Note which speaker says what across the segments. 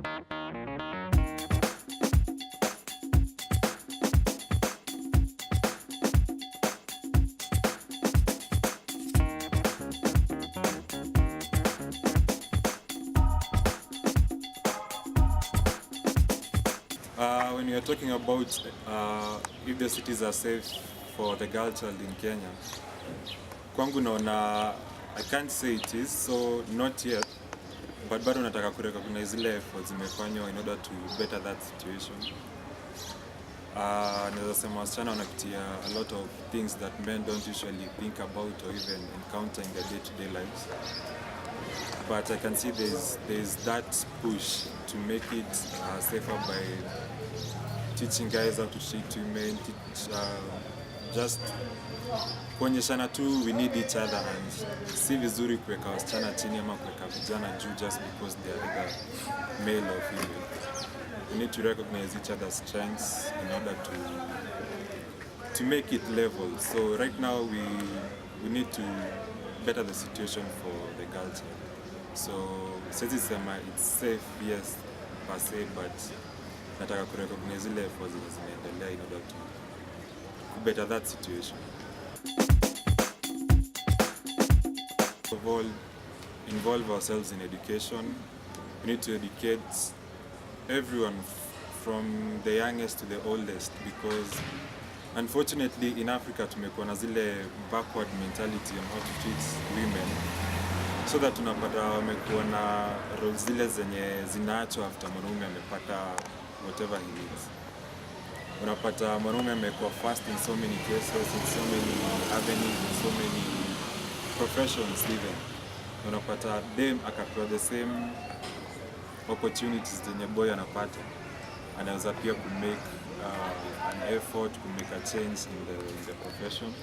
Speaker 1: When we are talking about if the cities are safe for the girl child in Kenya, kwangu naona I can't say it is, so not yet, but bado nataka kurecognize zile efforts zimefanywa in order to better that situation. Naweza sema wasichana wanapitia a lot of things that men don't usually think about or even encounter in their day-to-day lives. But I can see there's that push to make it safer by teaching guys how to treat women, just kuonyeshana tu we need each other, and si vizuri kuweka wasichana chini ama kuweka vijana juu just because they are either male or female. We need to recognize each other's strengths in order to make it level. So right now we need to better the situation for the girl child. So since it's safe, yes, per se, but nataka kurecognize zile efforts zinaendelea in order to better that situation. First of all, involve ourselves in education. We need to educate everyone from the youngest to the oldest, because unfortunately in Africa tumekuwa na zile backward mentality on how to treat women, so that tunapata wamekuwa na roles zile zenye zinaachwa after mwanaume amepata whatever he needs. Unapata mwanaume amekuwa first in so many cases, in so many avenues, in so many professions even. Unapata dem akapewa the same opportunities zenye boy anapata, anaweza pia kumake an effort to make a change in the profession.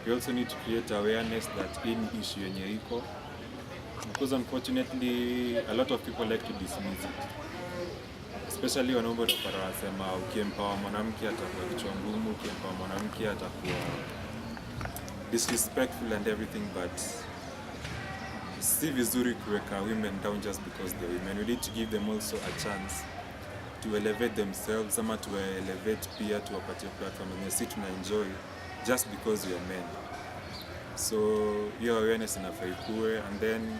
Speaker 1: We also need to create awareness that in issue yenye iko, because unfortunately a lot of people like to dismiss it, especially wanaume utapata wanasema ukiempawa mwanamke atakuwa kichwa ngumu, ukiempawa mwanamke atakuwa disrespectful and everything, but si vizuri kuweka women down just because they're women. We need to give them also a chance to elevate themselves, ama to elevate pia, to wapatia platform and si tuna enjoy just because we are men. So hiyo awareness inafaa ikuwe, and then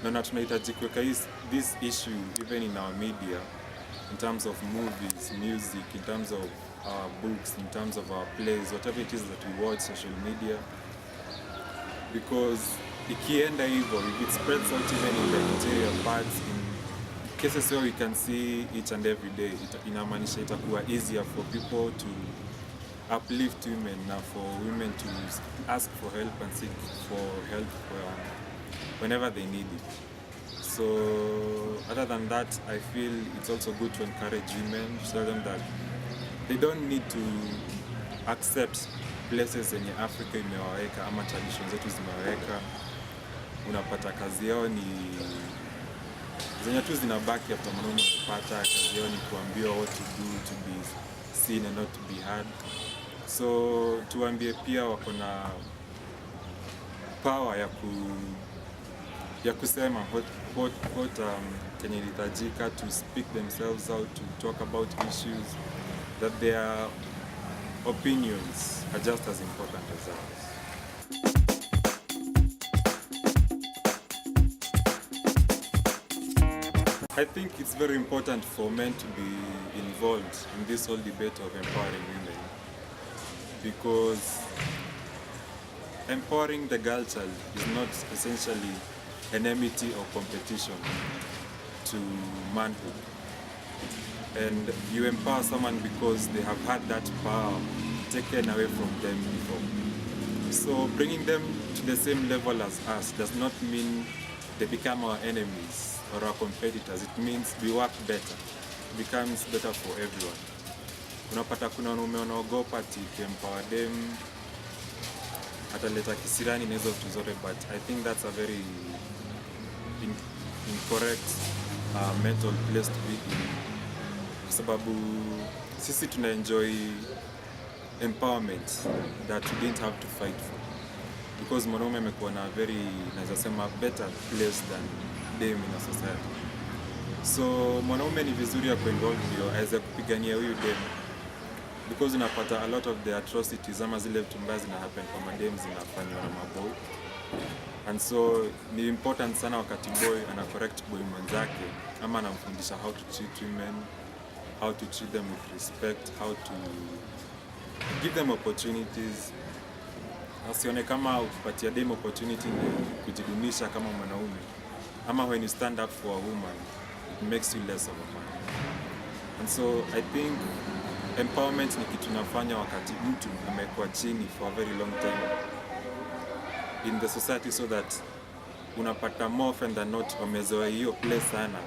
Speaker 1: naona tunahitaji kuweka this issue even in our media, in terms of movies, music, in terms of our books, in terms of our plays, whatever it is that we watch, social media, because ikienda hivyo, if it spreads out even in the interior parts, in cases where we can see each and every day, inamaanisha itakuwa easier for people to uplift women, na for women to ask for help and seek for help whenever they need it. So other than that, I feel it's also good to encourage women, to tell them that they don't need to accept places zenye Africa imewaweka ama traditions zetu zimewaweka. Unapata kazi yao ni zenye tu zinabaki after mwanaume kupata kazi yao ni kuambiwa what to do to be seen and not to be heard. So tuambie pia wako na power ya kusema what kenye ilihitajika, to speak themselves out, to talk about issues, that their opinions are just as important as ours. I think it's very important for men to be involved in this whole debate of empowering women, because empowering the girl child is not essentially enmity or competition to manhood. And you empower someone because they have had that power taken away from them before. So bringing them to the same level as us does not mean they become our enemies or our competitors. It means we work better. It becomes better for everyone. Unapata kuna wanaume wanaogopa ati empower them ataleta kisirani na hizo vitu zote, but I think that's a very incorrect mental place to be in, kwa sababu sisi tuna enjoy empowerment that we didn't have to fight for, because mwanaume amekuwa na very, naweza sema, better place than them in a society. So mwanaume ni vizuri ya kuinvolve ndio aweze kupigania huyu dem, because unapata a lot of the atrocities ama zile vitu mbaya zina happen kwa madem zinafanywa na maboy, and so ni important sana wakati boy ana correct boy mwenzake ama anamfundisha how to treat women, how to treat them with respect, how to give them opportunities. Asione kama ukipatia dem opportunity ni kujidunisha kama mwanaume, ama when you stand up for a woman it makes you less of a man. And so I think empowerment ni kitu nafanya wakati mtu amekuwa chini for a very long time in the society, so that unapata more often than not wamezoea hiyo place sana,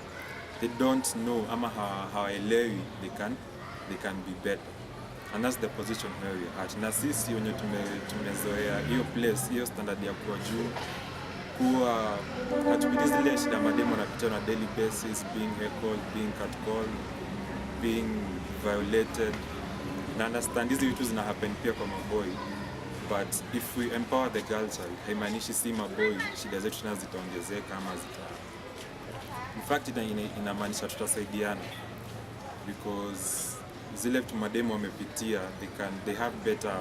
Speaker 1: they don't know ama hawaelewi they can be better, and that's the position where we are at. Na sisi wenye tumezoea hiyo place, hiyo standard ya kuwa juu, kuwa hatupiti zile shida mademo wanapitia na daily basis, being heckled, being catcalled, being violated. Na understand hizi vitu zina happen pia kwa maboy, but if we empower the girl child, haimaanishi si maboy shida zetu tena zitaongezeka ama in fact inamaanisha tutasaidiana, because zile vitu mademo wamepitia, they have better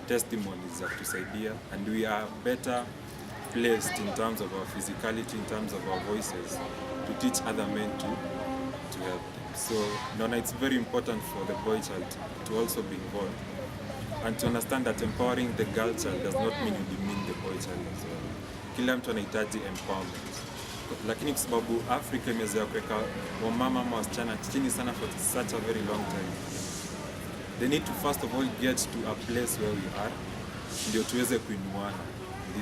Speaker 1: testimonies za kutusaidia, and we are better placed in terms of our physicality, in terms of our voices, to teach other men to help them. So it's very important for the boy child to also be involved, and to understand that empowering the girl child does not mean you demean the boy child as well. Kila mtu anahitaji empowerment, lakini kwa sababu Africa imezoea kuweka wamama ama wasichana chini sana for such a very long time, they need to first of all get to a place where we are, ndio tuweze kuinuana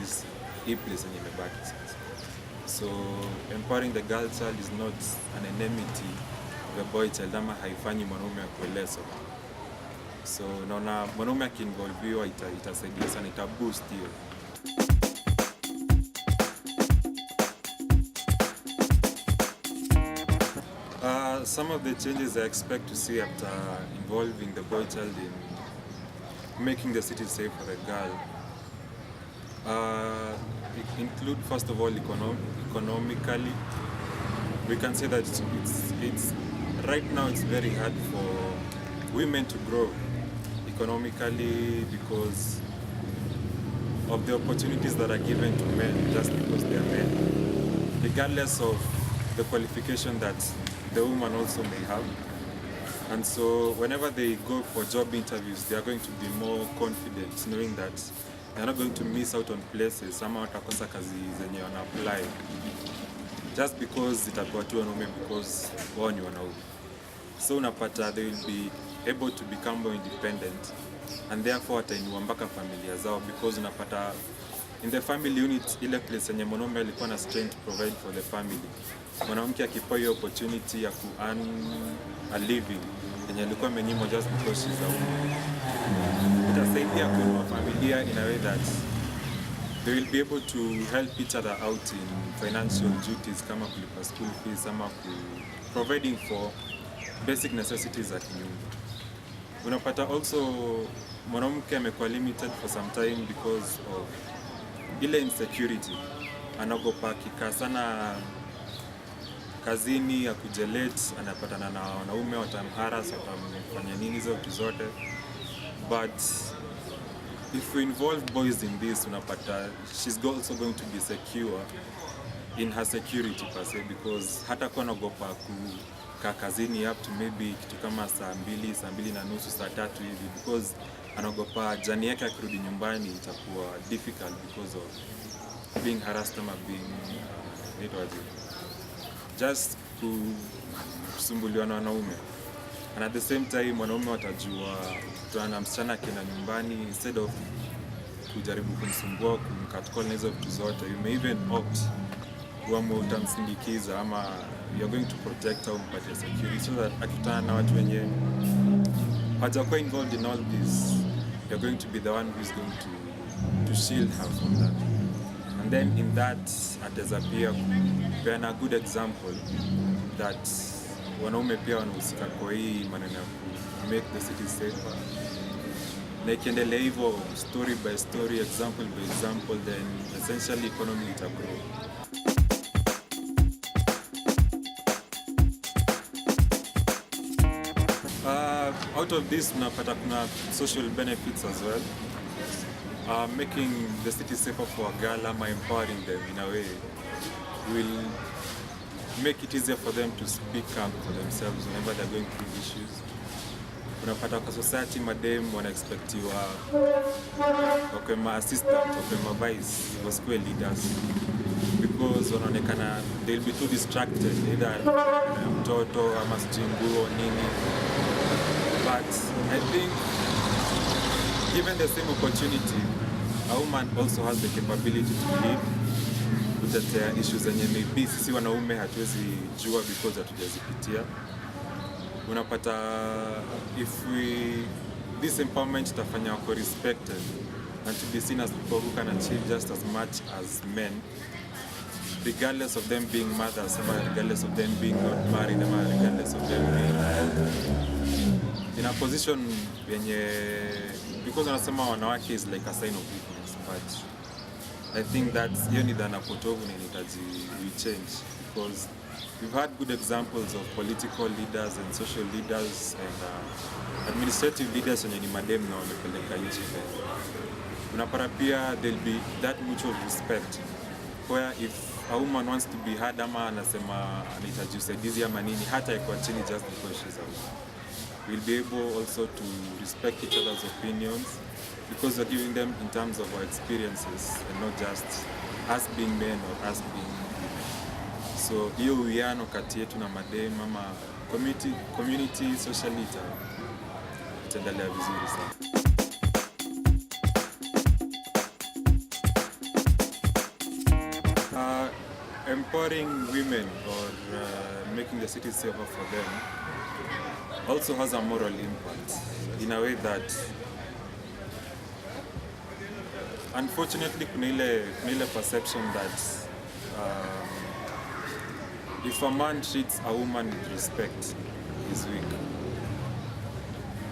Speaker 1: this place yenye imebaki sasa. So empowering the girl child is not an enmity of the boy child, ama haifanyi mwanaume akueleso. So naona mwanaume akiinvolviwa itasaidia sana, itaboost hiyo. Some of the changes I expect to see after involving the boy child in making the city safe for the girl include, first of all, economically. We can say that it's right now it's very hard for women to grow economically because of the opportunities that are given to men just because they are men, regardless of the qualification that the woman also may have. And so whenever they go for job interviews, they are going to be more confident knowing that they are not going to miss out on places ama watakosa kazi zenye wana apply just because itakuwa tu wanaume because wao ni wanaume. So unapata they will be able to become more independent, and therefore watainua mpaka familia zao, because unapata in the family unit, ile place yenye mwanaume alikuwa na strength to provide for the family, mwanamke akipewa hiyo opportunity ya ku earn a living yenye alikuwa amenyimwa just because she's a woman, itasaidia kuinua familia in a way that they will be able to help each other out in financial duties kama kulipa school fees ama providing for basic necessities za kinyumba. Unapata also mwanamke amekuwa limited for some time because of ile insecurity, anaogopa kikaa sana kazini ya kujelate, anapatana na wanaume watamharas, watamfanya nini hizo vitu zote. But if we involve boys in this, unapata she's also going to be secure in her security per se, because hata kuwa naogopa kukaa kazini up to maybe kitu kama saa 2:30, saa 3 hivi, because anaogopa jani yake akirudi nyumbani itakuwa difficult because of being harassed ama being just kusumbuliwa na wanaume. And at the same time wanaume watajua tuana msichana akienda nyumbani, instead of kujaribu kumsumbua, kumcatcall na hizo vitu zote, you may even opt kuamua utamsindikiza ama you're going to protect au mpatie security, so that akitana na watu wenye hawajakuwa involved in all this, you're going to be the one who is going to shield her from that. And then in that ataweza pia kupeana good example that wanaume pia wanahusika kwa hii maneno ya ku make the city safer. Na ikiendelea hivyo story by story, example by example, then essentially economy ita grow. out of this tunapata kuna social benefits as well. Making the city safer for a girl ama empowering them in a way will make it easier for them to speak up for themselves whenever they're going through issues. Unapata kwa society madem wanaexpectiwa wakwe ma-assistant, wakwe ma-vice, wasikuwe leaders because wanaonekana they'll be too distracted either mtoto ama sijui nguo nini. But I think given the same opportunity, a woman also has the capability to lead, kutetea issues zenye maybe sisi wanaume hatuwezi jua because hatujazipitia. Unapata this empowerment itafanya wako respected and to be seen as people who can achieve just as much as men, regardless of them being mothers, regardless of them being not married, regardless of them being in a position yenye, because wanasema wanawake is like a sign of weakness, but I think that's hiyo ni dhana potovu na inahitaji we change, because we've had good examples of political leaders and social leaders and administrative leaders wenye ni madem na wamepeleka nchi mbele. Unapata pia there'll be that mutual respect where if a woman wants to be heard ama anasema anahitaji usaidizi ama nini, hata ikuwa chini just because she's a woman, we'll be able also to respect each other's opinions because we're giving them in terms of our experiences and not just us being men or us being women. So hiyo uwiano kati yetu na madem ama community socially itaendelea vizuri sana. Empowering women or making the city safer for them also has a moral impact in a way that unfortunately kuna ile perception that if a man treats a woman with respect, he's weak.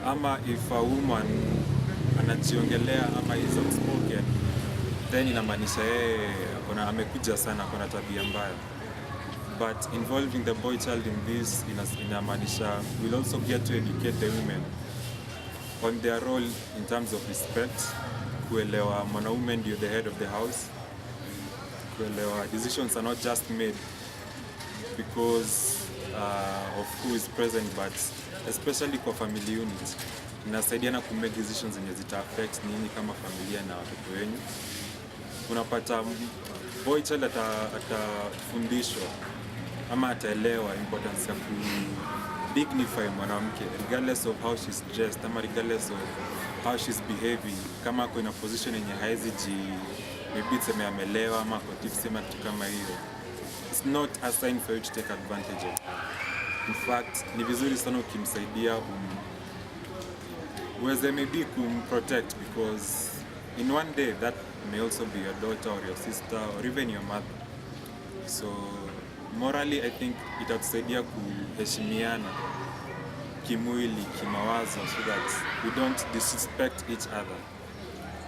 Speaker 1: Ama if a woman anajiongelea ama is outspoken, then inamaanisha yeye amekuja sana, akona tabia mbaya. But involving the boy child in this inamaanisha we'll also get to educate the women on their role in terms of respect, kuelewa mwanaume ndio the head of the house, kuelewa decisions are not just made because of who is present, but especially kwa family unit inasaidiana ku make decisions zenye zita affect nini kama familia na watoto wenu. Unapata boy child atafundishwa ama ataelewa importance ya ku dignify mwanamke regardless of how she's dressed ama regardless of how she's behaving. Kama ako in a position yenye haizi maybe tseme amelewa ama kotifu sema kitu kama hiyo, it's not a sign for you to take advantage of her. In fact, ni vizuri sana ukimsaidia uweze maybe kumprotect, because in one day that may also be your daughter or your sister or even your mother. So morally I think itatusaidia kuheshimiana kimwili, kimawazo, so that we don't disrespect each other.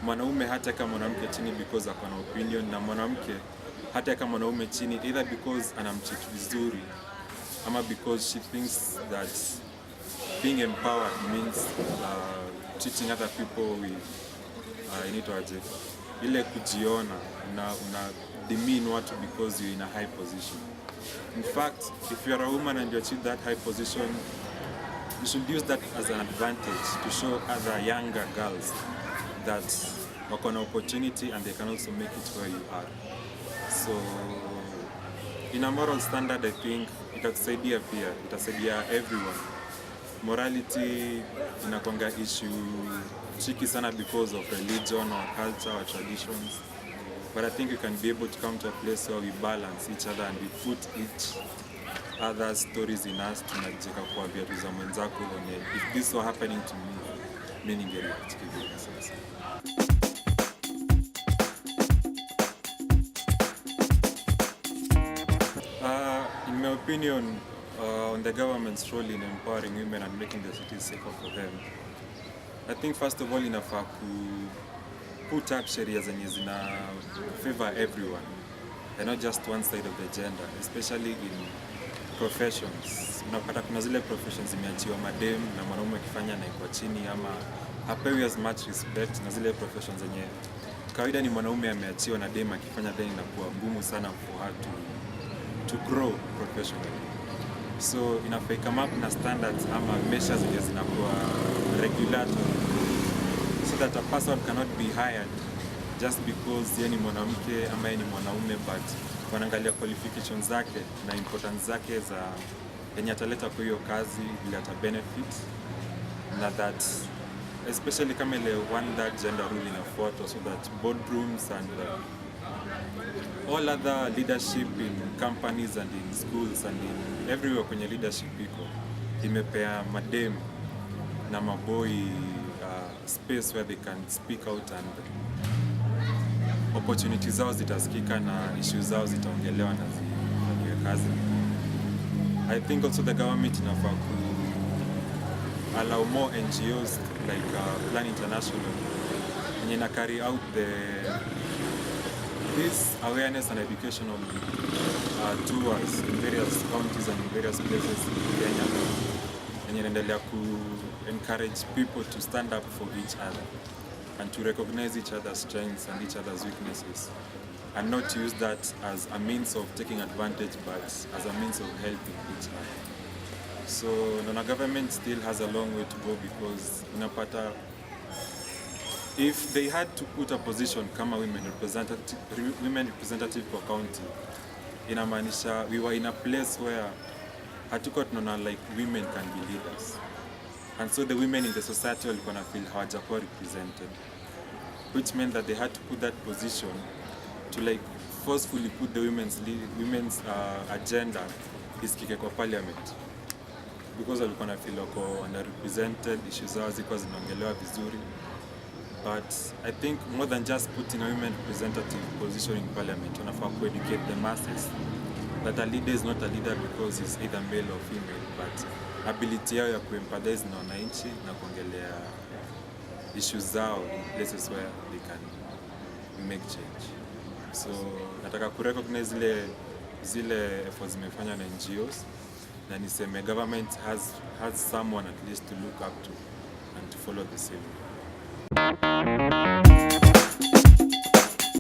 Speaker 1: Mwanaume hata kama mwanamke chini because akona opinion, na mwanamke hata kama mwanaume chini either because anamcheat vizuri ama because she thinks that being empowered means treating other people with inaitwaje, ile kujiona una demean watu because you're in a high position. In fact, if you're a woman and you achieve that high position, you should use that as an advantage to show other younger girls that wako na opportunity and they can also make it where you are. So in a moral standard, I think itatusaidia pia, itasaidia everyone. Morality inakwanga issue tricky sana because of religion or culture or traditions, but I think we can be able to come to a place where we balance each other and we put each other's stories in us. Tunajeka kwa viatu za mwenzako wenye if this were happening to me, mimi ningereact kivipi sasa. In my opinion, on the government's role in empowering women and making the cities safer for them, I think first of all inafaa put up sheria zenye zina favor everyone and not just one side of the gender, especially in professions. Unapata kuna zile professions zimeachiwa madem na mwanaume akifanya anaikuwa chini ama hapewi as much respect, na zile professions zenye kawaida ni mwanaume ameachiwa na dem akifanya, then inakuwa ngumu sana for her to grow professionally. So inafai come up na standards ama measures zenye zinakuwa regulatory, so that a person cannot be hired just because yeye ni mwanamke ama yeye ni mwanaume, but wanaangalia qualifications zake na importance zake za yenye ataleta kwa hiyo kazi, vile ata benefit, na that especially kama ile one that gender rule inafuatwa, so that boardrooms and all other leadership in companies and in schools and in everywhere kwenye leadership iko imepea madem na maboy space where they can speak out and opportunities zao zitasikika na issues zao zitaongelewa na zifanyiwe kazi. I think also the government inafaa ku allow more NGOs like Plan International yenye na carry out this awareness and educational tours in various counties and in various places in Kenya, yenye inaendelea ku encourage people to stand up for each other and to recognize each other's strengths and each other's weaknesses, and not use that as a means of taking advantage, but as a means of helping each other. So Nona government still has a long way to go, because unapata if they had to put a position kama women representative kwa county, inamaanisha we were in a place where hatuko tunaona like women can be leaders, and so the women in the society walikuwa na feel hawajakuwa represented, which meant that they had to put that position to like forcefully put the women's agenda isikike kwa parliament, because walikuwa na feel wako underrepresented, issues zao zilikuwa zinaongelewa vizuri. But I think more than just putting a women representative position in parliament, wanafaa ku educate the masses that a leader is not a leader because he's either male or female, but ability yao ya kuempathize na wananchi na kuongelea issues zao in places where they can make change. So nataka ku recognize zile efforts zimefanywa na NGOs, na niseme government has someone at least to look up to and to follow the same.